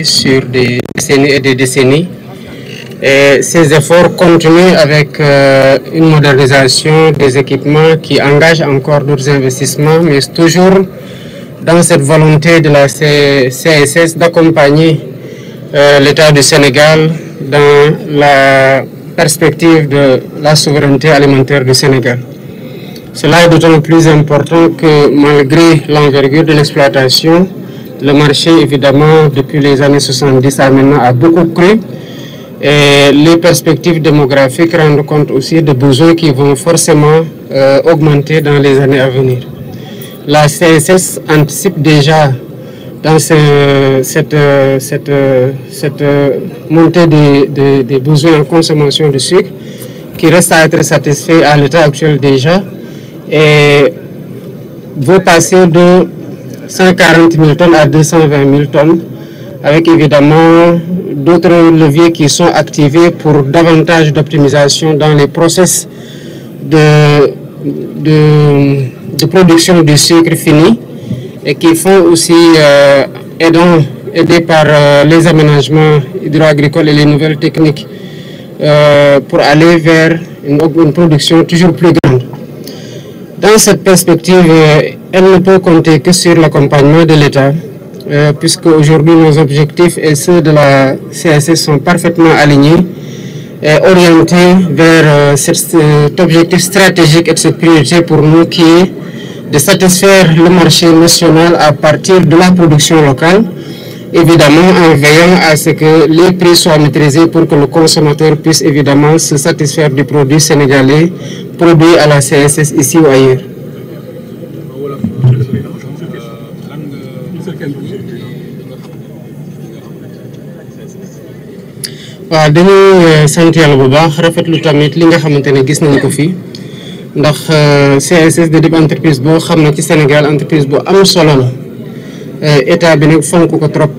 sur des décennies et des décennies. Et ces efforts continuent avec une modernisation des équipements qui engage encore d'autres investissements, mais toujours dans cette volonté de la CSS d'accompagner l'État du Sénégal dans la perspective de la souveraineté alimentaire du Sénégal. Cela est d'autant plus important que malgré l'envergure de l'exploitation, le marché, évidemment, depuis les années 70 à maintenant, a beaucoup cru. Et les perspectives démographiques rendent compte aussi de besoins qui vont forcément augmenter dans les années à venir. La CSS anticipe déjà dans cette montée des besoins en consommation de sucre qui reste à être satisfait à l'état actuel déjà et veut passer de 140 000 tonnes à 220 000 tonnes avec évidemment d'autres leviers qui sont activés pour davantage d'optimisation dans les process de production du sucre fini et qui font aussi, aidés par les aménagements hydro-agricoles et les nouvelles techniques pour aller vers une production toujours plus grande. Dans cette perspective, elle ne peut compter que sur l'accompagnement de l'État, puisque aujourd'hui nos objectifs et ceux de la CSS sont parfaitement alignés et orientés vers cet objectif stratégique et cette priorité pour nous qui est de satisfaire le marché national à partir de la production locale, évidemment en veillant à ce que les prix soient maîtrisés pour que le consommateur puisse évidemment se satisfaire du produit sénégalais produit à la CSS ici ou ailleurs. waaw dañuy sant yàlla bu baax rafetlu tamit li nga xamante ne gis nañu ko fii ndax CSS de dib entreprise boo xam ne ci Sénégal entreprise bu am solo la état bi nag fonk ko trop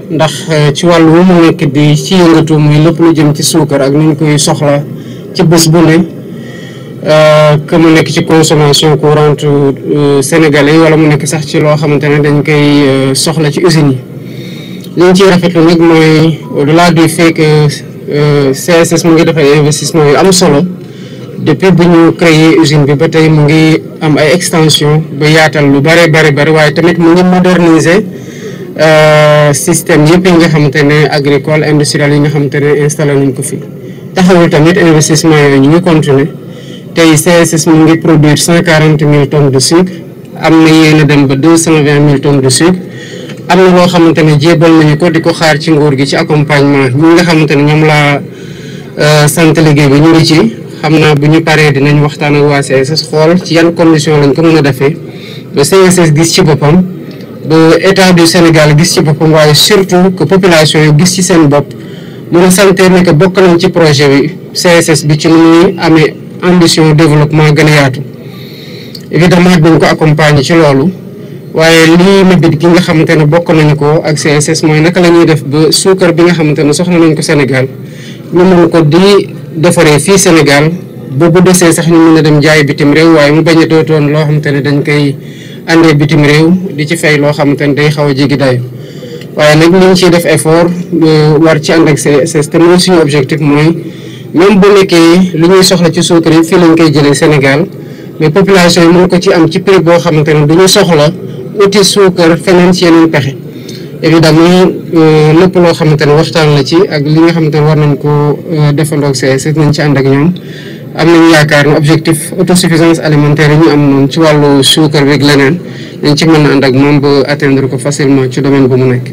ndax ci wàllu wu mu nekk di ci yëngatu muy lépp lu jëm ci suukar ak ni ñu koy soxla ci bés bu ne que mu nekk ci consommation courante sénégalais wala mu nekk sax ci loo xamante ne dañ koy soxla ci usines yi. li ñu ciy rafetlu nag mooy au-delà du fait que CSS mu ngi def ay investissement yu am solo depuis bu ñu créé usine bi ba tey mu ngi am ay extension ba yaatal lu bare waaye tamit mu ngi moderniser système yëpp yi nga xamante ne agricole industriel yi nga xamante ne installé nañ ko fi. taxawul tamit investissement yooyu ñu ngi continuer tey CSS mu ngi produire 140 000 tonnes de sucre am na yéen a dem ba 220 000 tonnes de sucre. am na loo xamante ne jébal nañu ko di ko xaar ci nguur gi ci accompagnement ñi nga xamante ne ñoom laa sant liggéey bi ñu ngi ci xam naa bu ñu paree dinañ waxtaan ak waa CSS xool ci yan condition lañ ko mën a defee ba CSS gis ci boppam ba état du Sénégal gis ci boppam waaye surtout que population yi gis ci seen bopp mën a santé ne que bokk nañ ci projet bi CSS bi ci nu muy amee ambition développement gën a yaatu évidemment dañ ko accompagner ci loolu. waaye lii mébét gi nga xamante ne bokk nañu ko ak CSS mooy naka la ñuy def ba suukar bi nga xamante ne soxla nañ ko Sénégal ñu mën ko di defaree fii Sénégal ba bu desee sax ñu mën a dem jaay bitim réew waaye mu bañ a dootoon loo xamante ne dañ koy andee bitim réew di ci fay loo xamante ne day xaw a jéggi dayo waaye nag ñu ngi ciy def effort war ci ànd ak CSS te mooy suñu objectif mooy même bu nekkee li ñuy soxla ci suukar yi fii lañ koy jëlee Sénégal mais population yi mën ko ci am ci prix boo xamante ne duñu soxla uti suukar feneen ci yeneen pexe évidemment lépp loo xamante ne waxtaan la ci ak li nga xamante ne war nañ ko defandoo ak CSS nañ ci ànd ak ñoom am nañu yaakaar ne objectif autosuffisance alimentaire yi ñu am noonu ci wàllu suukar bi ak leneen dañ ci mën a ànd ak moom ba atteindre ko facilement ci domaine bu mu nekk.